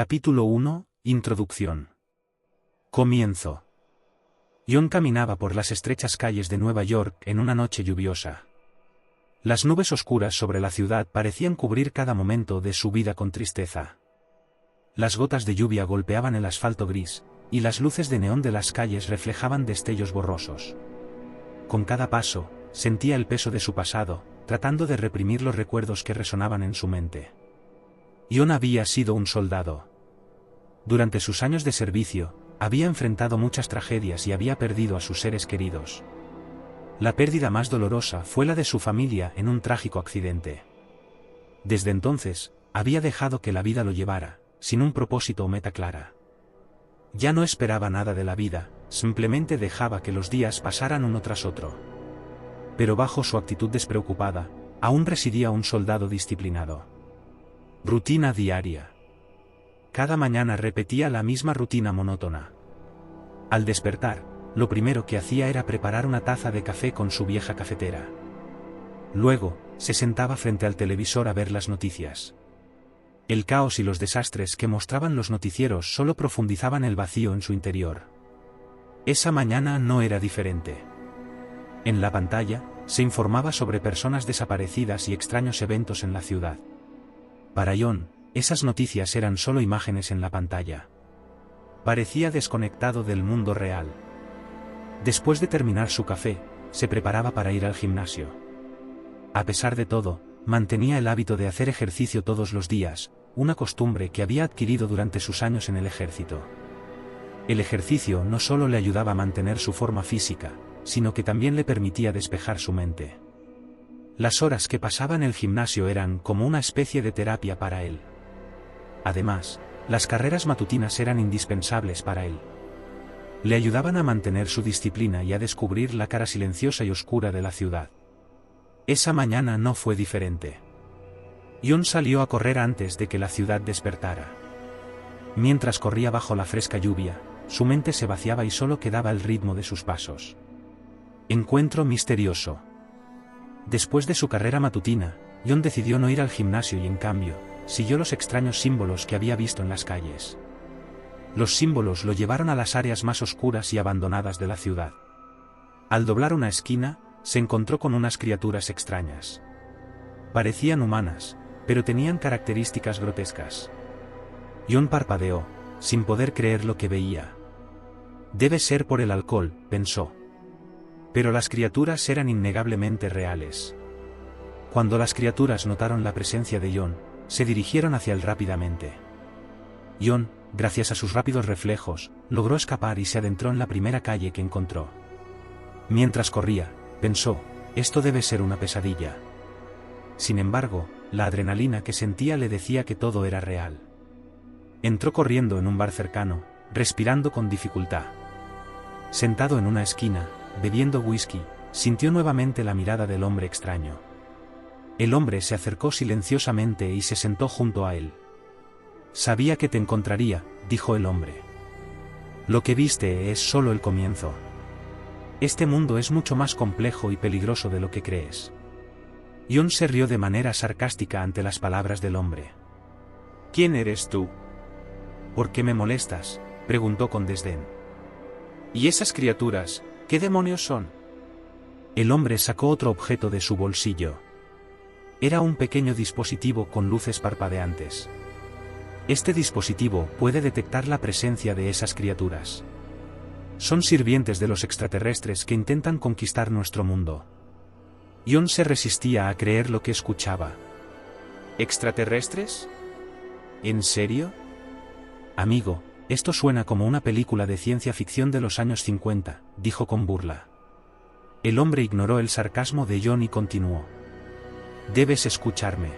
Capítulo 1, Introducción. Comienzo. John caminaba por las estrechas calles de Nueva York en una noche lluviosa. Las nubes oscuras sobre la ciudad parecían cubrir cada momento de su vida con tristeza. Las gotas de lluvia golpeaban el asfalto gris, y las luces de neón de las calles reflejaban destellos borrosos. Con cada paso, sentía el peso de su pasado, tratando de reprimir los recuerdos que resonaban en su mente. John había sido un soldado. Durante sus años de servicio, había enfrentado muchas tragedias y había perdido a sus seres queridos. La pérdida más dolorosa fue la de su familia en un trágico accidente. Desde entonces, había dejado que la vida lo llevara, sin un propósito o meta clara. Ya no esperaba nada de la vida, simplemente dejaba que los días pasaran uno tras otro. Pero bajo su actitud despreocupada, aún residía un soldado disciplinado. Rutina diaria. Cada mañana repetía la misma rutina monótona. Al despertar, lo primero que hacía era preparar una taza de café con su vieja cafetera. Luego, se sentaba frente al televisor a ver las noticias. El caos y los desastres que mostraban los noticieros solo profundizaban el vacío en su interior. Esa mañana no era diferente. En la pantalla, se informaba sobre personas desaparecidas y extraños eventos en la ciudad. Para John, esas noticias eran solo imágenes en la pantalla. Parecía desconectado del mundo real. Después de terminar su café, se preparaba para ir al gimnasio. A pesar de todo, mantenía el hábito de hacer ejercicio todos los días, una costumbre que había adquirido durante sus años en el ejército. El ejercicio no solo le ayudaba a mantener su forma física, sino que también le permitía despejar su mente. Las horas que pasaba en el gimnasio eran como una especie de terapia para él. Además, las carreras matutinas eran indispensables para él. Le ayudaban a mantener su disciplina y a descubrir la cara silenciosa y oscura de la ciudad. Esa mañana no fue diferente. John salió a correr antes de que la ciudad despertara. Mientras corría bajo la fresca lluvia, su mente se vaciaba y solo quedaba el ritmo de sus pasos. Encuentro misterioso. Después de su carrera matutina, John decidió no ir al gimnasio y en cambio, siguió los extraños símbolos que había visto en las calles. Los símbolos lo llevaron a las áreas más oscuras y abandonadas de la ciudad. Al doblar una esquina, se encontró con unas criaturas extrañas. Parecían humanas, pero tenían características grotescas. John parpadeó, sin poder creer lo que veía. Debe ser por el alcohol, pensó. Pero las criaturas eran innegablemente reales. Cuando las criaturas notaron la presencia de John, se dirigieron hacia él rápidamente. John, gracias a sus rápidos reflejos, logró escapar y se adentró en la primera calle que encontró. Mientras corría, pensó, esto debe ser una pesadilla. Sin embargo, la adrenalina que sentía le decía que todo era real. Entró corriendo en un bar cercano, respirando con dificultad. Sentado en una esquina, bebiendo whisky, sintió nuevamente la mirada del hombre extraño. El hombre se acercó silenciosamente y se sentó junto a él. Sabía que te encontraría, dijo el hombre. Lo que viste es solo el comienzo. Este mundo es mucho más complejo y peligroso de lo que crees. John se rió de manera sarcástica ante las palabras del hombre. ¿Quién eres tú? ¿Por qué me molestas?, preguntó con desdén. ¿Y esas criaturas, qué demonios son? El hombre sacó otro objeto de su bolsillo. Era un pequeño dispositivo con luces parpadeantes. Este dispositivo puede detectar la presencia de esas criaturas. Son sirvientes de los extraterrestres que intentan conquistar nuestro mundo. John se resistía a creer lo que escuchaba. ¿Extraterrestres? ¿En serio? Amigo, esto suena como una película de ciencia ficción de los años 50, dijo con burla. El hombre ignoró el sarcasmo de John y continuó. Debes escucharme.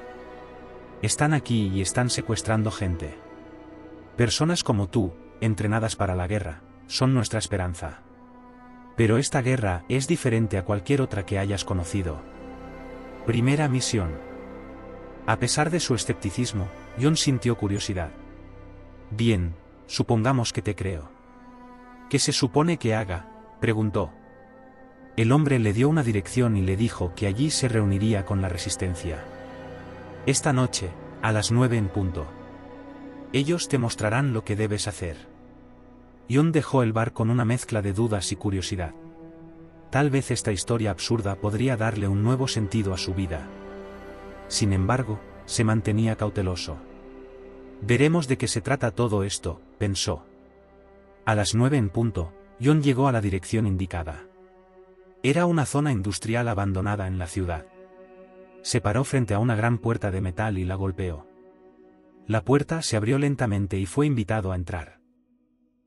Están aquí y están secuestrando gente. Personas como tú, entrenadas para la guerra, son nuestra esperanza. Pero esta guerra es diferente a cualquier otra que hayas conocido. Primera misión. A pesar de su escepticismo, John sintió curiosidad. Bien, supongamos que te creo. ¿Qué se supone que haga?, preguntó. El hombre le dio una dirección y le dijo que allí se reuniría con la resistencia. Esta noche, a las 9 en punto. Ellos te mostrarán lo que debes hacer. Jon dejó el bar con una mezcla de dudas y curiosidad. Tal vez esta historia absurda podría darle un nuevo sentido a su vida. Sin embargo, se mantenía cauteloso. Veremos de qué se trata todo esto, pensó. A las 9 en punto, Jon llegó a la dirección indicada. Era una zona industrial abandonada en la ciudad. Se paró frente a una gran puerta de metal y la golpeó. La puerta se abrió lentamente y fue invitado a entrar.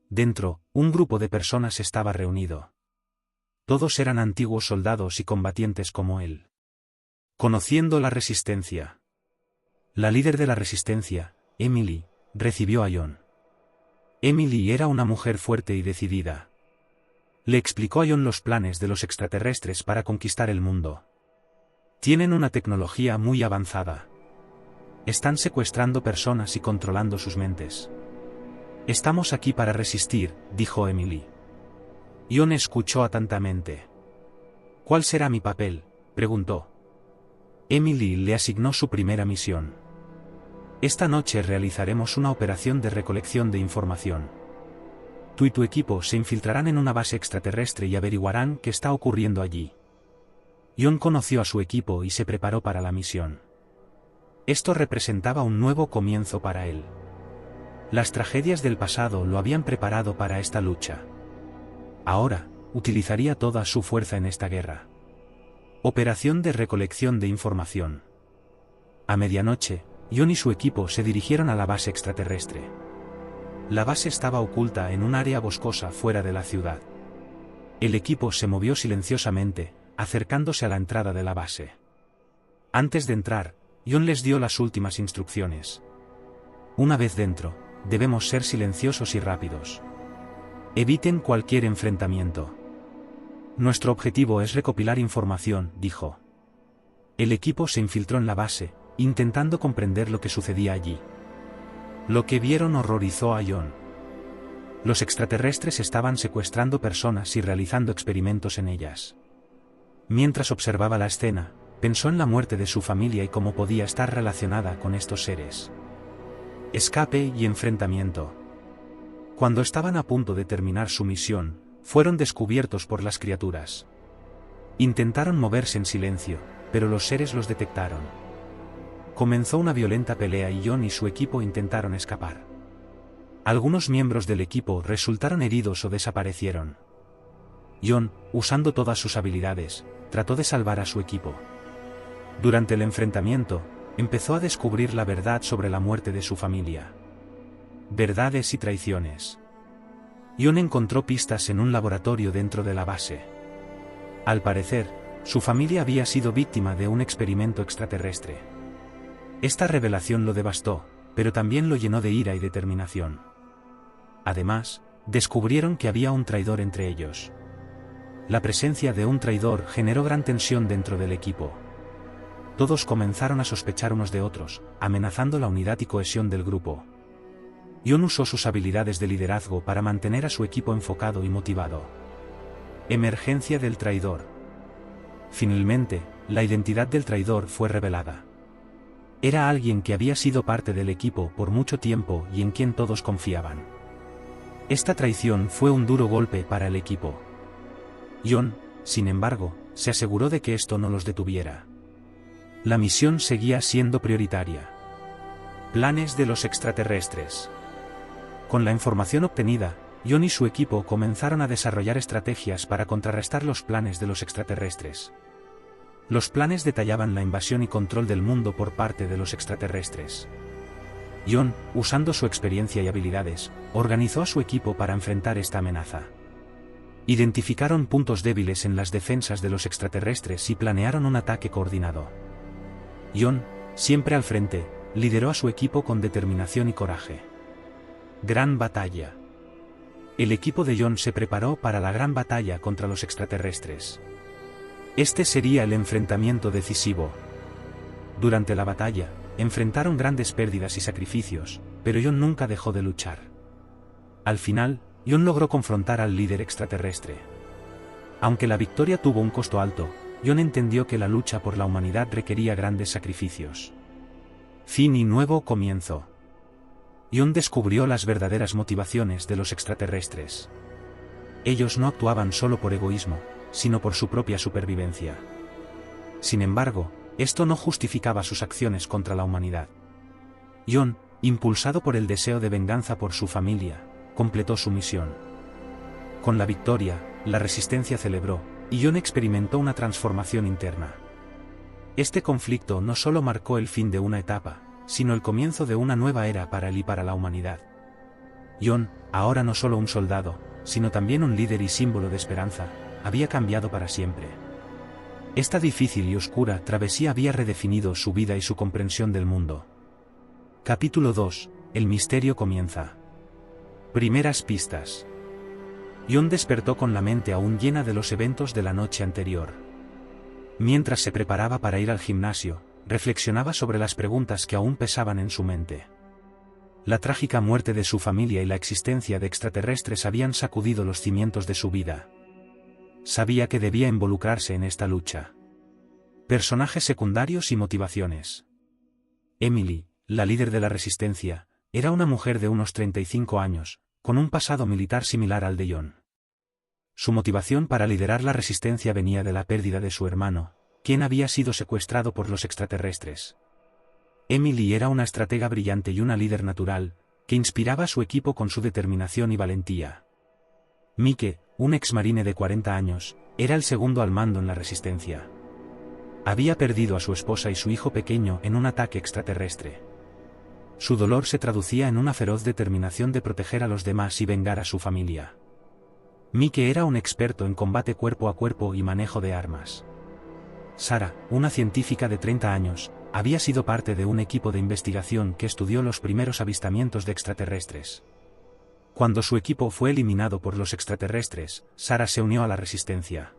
Dentro, un grupo de personas estaba reunido. Todos eran antiguos soldados y combatientes como él. Conociendo la resistencia. La líder de la resistencia, Emily, recibió a Jon. Emily era una mujer fuerte y decidida. Le explicó a Jon los planes de los extraterrestres para conquistar el mundo. Tienen una tecnología muy avanzada. Están secuestrando personas y controlando sus mentes. Estamos aquí para resistir, dijo Emily. Jon escuchó atentamente. ¿Cuál será mi papel?, preguntó. Emily le asignó su primera misión. Esta noche realizaremos una operación de recolección de información. Tú y tu equipo se infiltrarán en una base extraterrestre y averiguarán qué está ocurriendo allí. Jon conoció a su equipo y se preparó para la misión. Esto representaba un nuevo comienzo para él. Las tragedias del pasado lo habían preparado para esta lucha. Ahora, utilizaría toda su fuerza en esta guerra. Operación de recolección de información. A medianoche, Jon y su equipo se dirigieron a la base extraterrestre. La base estaba oculta en un área boscosa fuera de la ciudad. El equipo se movió silenciosamente, acercándose a la entrada de la base. Antes de entrar, Jon les dio las últimas instrucciones. Una vez dentro, debemos ser silenciosos y rápidos. Eviten cualquier enfrentamiento. Nuestro objetivo es recopilar información, dijo. El equipo se infiltró en la base, intentando comprender lo que sucedía allí. Lo que vieron horrorizó a Jon. Los extraterrestres estaban secuestrando personas y realizando experimentos en ellas. Mientras observaba la escena, pensó en la muerte de su familia y cómo podía estar relacionada con estos seres. Escape y enfrentamiento. Cuando estaban a punto de terminar su misión, fueron descubiertos por las criaturas. Intentaron moverse en silencio, pero los seres los detectaron. Comenzó una violenta pelea y Jon y su equipo intentaron escapar. Algunos miembros del equipo resultaron heridos o desaparecieron. Jon, usando todas sus habilidades, trató de salvar a su equipo. Durante el enfrentamiento, empezó a descubrir la verdad sobre la muerte de su familia. Verdades y traiciones. Jon encontró pistas en un laboratorio dentro de la base. Al parecer, su familia había sido víctima de un experimento extraterrestre. Esta revelación lo devastó, pero también lo llenó de ira y determinación. Además, descubrieron que había un traidor entre ellos. La presencia de un traidor generó gran tensión dentro del equipo. Todos comenzaron a sospechar unos de otros, amenazando la unidad y cohesión del grupo. Jon usó sus habilidades de liderazgo para mantener a su equipo enfocado y motivado. Emergencia del traidor. Finalmente, la identidad del traidor fue revelada. Era alguien que había sido parte del equipo por mucho tiempo y en quien todos confiaban. Esta traición fue un duro golpe para el equipo. Jon, sin embargo, se aseguró de que esto no los detuviera. La misión seguía siendo prioritaria. Planes de los extraterrestres. Con la información obtenida, Jon y su equipo comenzaron a desarrollar estrategias para contrarrestar los planes de los extraterrestres. Los planes detallaban la invasión y control del mundo por parte de los extraterrestres. Jon, usando su experiencia y habilidades, organizó a su equipo para enfrentar esta amenaza. Identificaron puntos débiles en las defensas de los extraterrestres y planearon un ataque coordinado. Jon, siempre al frente, lideró a su equipo con determinación y coraje. Gran batalla. El equipo de Jon se preparó para la gran batalla contra los extraterrestres. Este sería el enfrentamiento decisivo. Durante la batalla, enfrentaron grandes pérdidas y sacrificios, pero Jon nunca dejó de luchar. Al final, Jon logró confrontar al líder extraterrestre. Aunque la victoria tuvo un costo alto, Jon entendió que la lucha por la humanidad requería grandes sacrificios. Fin y nuevo comienzo. Jon descubrió las verdaderas motivaciones de los extraterrestres. Ellos no actuaban solo por egoísmo, sino por su propia supervivencia. Sin embargo, esto no justificaba sus acciones contra la humanidad. Jon, impulsado por el deseo de venganza por su familia, completó su misión. Con la victoria, la resistencia celebró, y Jon experimentó una transformación interna. Este conflicto no solo marcó el fin de una etapa, sino el comienzo de una nueva era para él y para la humanidad. Jon, ahora no solo un soldado, sino también un líder y símbolo de esperanza, había cambiado para siempre. Esta difícil y oscura travesía había redefinido su vida y su comprensión del mundo. Capítulo 2. El misterio comienza. Primeras pistas. Jon despertó con la mente aún llena de los eventos de la noche anterior. Mientras se preparaba para ir al gimnasio, reflexionaba sobre las preguntas que aún pesaban en su mente. La trágica muerte de su familia y la existencia de extraterrestres habían sacudido los cimientos de su vida. Sabía que debía involucrarse en esta lucha. Personajes secundarios y motivaciones. Emily, la líder de la resistencia, era una mujer de unos 35 años, con un pasado militar similar al de Jon. Su motivación para liderar la resistencia venía de la pérdida de su hermano, quien había sido secuestrado por los extraterrestres. Emily era una estratega brillante y una líder natural, que inspiraba a su equipo con su determinación y valentía. Mike, un exmarine de 40 años, era el segundo al mando en la resistencia. Había perdido a su esposa y su hijo pequeño en un ataque extraterrestre. Su dolor se traducía en una feroz determinación de proteger a los demás y vengar a su familia. Mike era un experto en combate cuerpo a cuerpo y manejo de armas. Sarah, una científica de 30 años, había sido parte de un equipo de investigación que estudió los primeros avistamientos de extraterrestres. Cuando su equipo fue eliminado por los extraterrestres, Sarah se unió a la resistencia.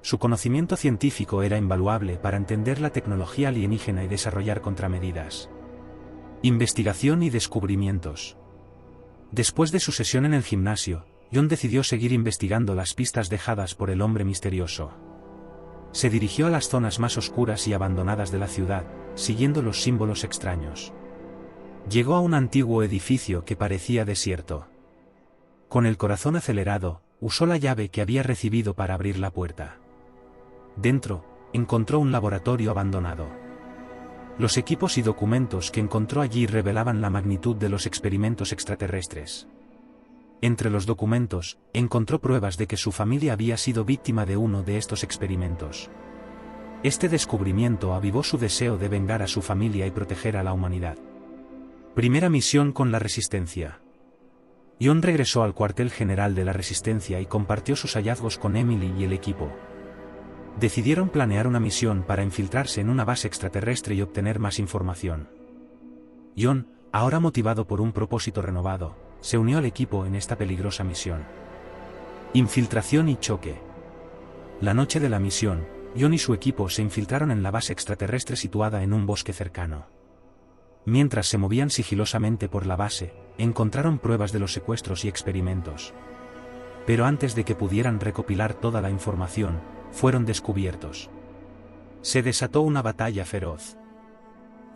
Su conocimiento científico era invaluable para entender la tecnología alienígena y desarrollar contramedidas. Investigación y descubrimientos. Después de su sesión en el gimnasio, Jon decidió seguir investigando las pistas dejadas por el hombre misterioso. Se dirigió a las zonas más oscuras y abandonadas de la ciudad, siguiendo los símbolos extraños. Llegó a un antiguo edificio que parecía desierto. Con el corazón acelerado, usó la llave que había recibido para abrir la puerta. Dentro, encontró un laboratorio abandonado. Los equipos y documentos que encontró allí revelaban la magnitud de los experimentos extraterrestres. Entre los documentos, encontró pruebas de que su familia había sido víctima de uno de estos experimentos. Este descubrimiento avivó su deseo de vengar a su familia y proteger a la humanidad. Primera misión con la Resistencia. Jon regresó al cuartel general de la Resistencia y compartió sus hallazgos con Emily y el equipo. Decidieron planear una misión para infiltrarse en una base extraterrestre y obtener más información. Jon, ahora motivado por un propósito renovado, se unió al equipo en esta peligrosa misión. Infiltración y choque. La noche de la misión, Jon y su equipo se infiltraron en la base extraterrestre situada en un bosque cercano. Mientras se movían sigilosamente por la base, encontraron pruebas de los secuestros y experimentos. Pero antes de que pudieran recopilar toda la información, fueron descubiertos. Se desató una batalla feroz.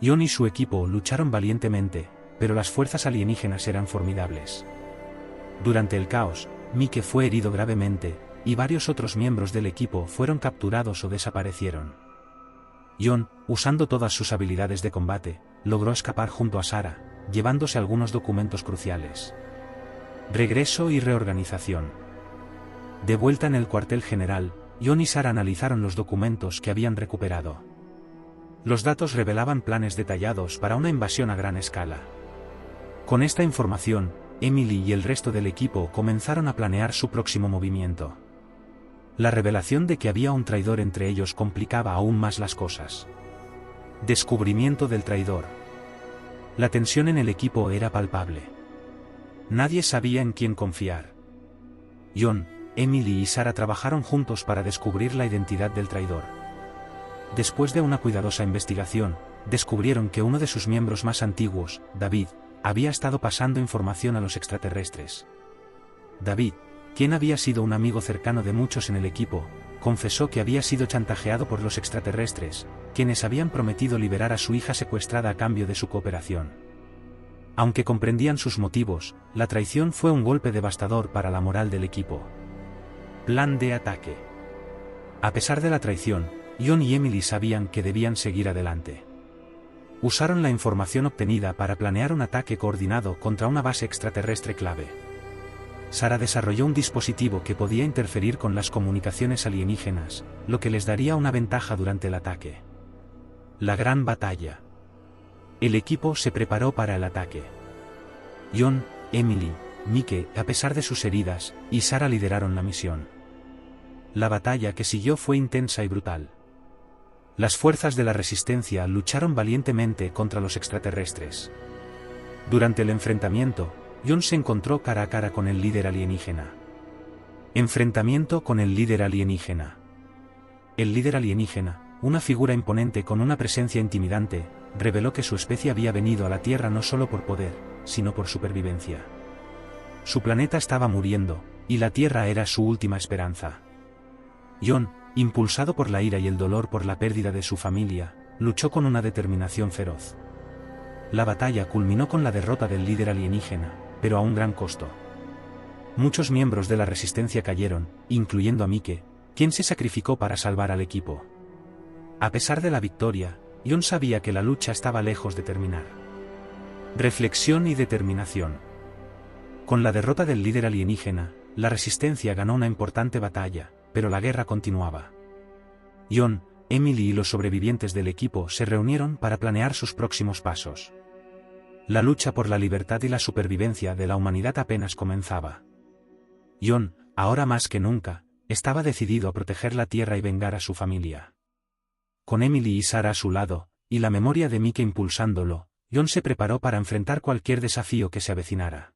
Jon y su equipo lucharon valientemente, pero las fuerzas alienígenas eran formidables. Durante el caos, Mike fue herido gravemente, y varios otros miembros del equipo fueron capturados o desaparecieron. Jon, usando todas sus habilidades de combate, logró escapar junto a Sarah, llevándose algunos documentos cruciales. Regreso y reorganización. De vuelta en el cuartel general, Jon y Sarah analizaron los documentos que habían recuperado. Los datos revelaban planes detallados para una invasión a gran escala. Con esta información, Emily y el resto del equipo comenzaron a planear su próximo movimiento. La revelación de que había un traidor entre ellos complicaba aún más las cosas. Descubrimiento del traidor. La tensión en el equipo era palpable. Nadie sabía en quién confiar. Jon, Emily y Sarah trabajaron juntos para descubrir la identidad del traidor. Después de una cuidadosa investigación, descubrieron que uno de sus miembros más antiguos, David, había estado pasando información a los extraterrestres. David, quien había sido un amigo cercano de muchos en el equipo, confesó que había sido chantajeado por los extraterrestres, quienes habían prometido liberar a su hija secuestrada a cambio de su cooperación. Aunque comprendían sus motivos, la traición fue un golpe devastador para la moral del equipo. Plan de ataque. A pesar de la traición, Jon y Emily sabían que debían seguir adelante. Usaron la información obtenida para planear un ataque coordinado contra una base extraterrestre clave. Sarah desarrolló un dispositivo que podía interferir con las comunicaciones alienígenas, lo que les daría una ventaja durante el ataque. La gran batalla. El equipo se preparó para el ataque. Jon, Emily, Mike, a pesar de sus heridas, y Sarah lideraron la misión. La batalla que siguió fue intensa y brutal. Las fuerzas de la Resistencia lucharon valientemente contra los extraterrestres. Durante el enfrentamiento, Jon se encontró cara a cara con el líder alienígena. Enfrentamiento con el líder alienígena. El líder alienígena, una figura imponente con una presencia intimidante, reveló que su especie había venido a la Tierra no solo por poder, sino por supervivencia. Su planeta estaba muriendo, y la Tierra era su última esperanza. Jon, impulsado por la ira y el dolor por la pérdida de su familia, luchó con una determinación feroz. La batalla culminó con la derrota del líder alienígena, pero a un gran costo. Muchos miembros de la Resistencia cayeron, incluyendo a Mike, quien se sacrificó para salvar al equipo. A pesar de la victoria, Jon sabía que la lucha estaba lejos de terminar. Reflexión y determinación. Con la derrota del líder alienígena, la Resistencia ganó una importante batalla, pero la guerra continuaba. Jon, Emily y los sobrevivientes del equipo se reunieron para planear sus próximos pasos. La lucha por la libertad y la supervivencia de la humanidad apenas comenzaba. Jon, ahora más que nunca, estaba decidido a proteger la Tierra y vengar a su familia. Con Emily y Sarah a su lado, y la memoria de Mike impulsándolo, Jon se preparó para enfrentar cualquier desafío que se avecinara.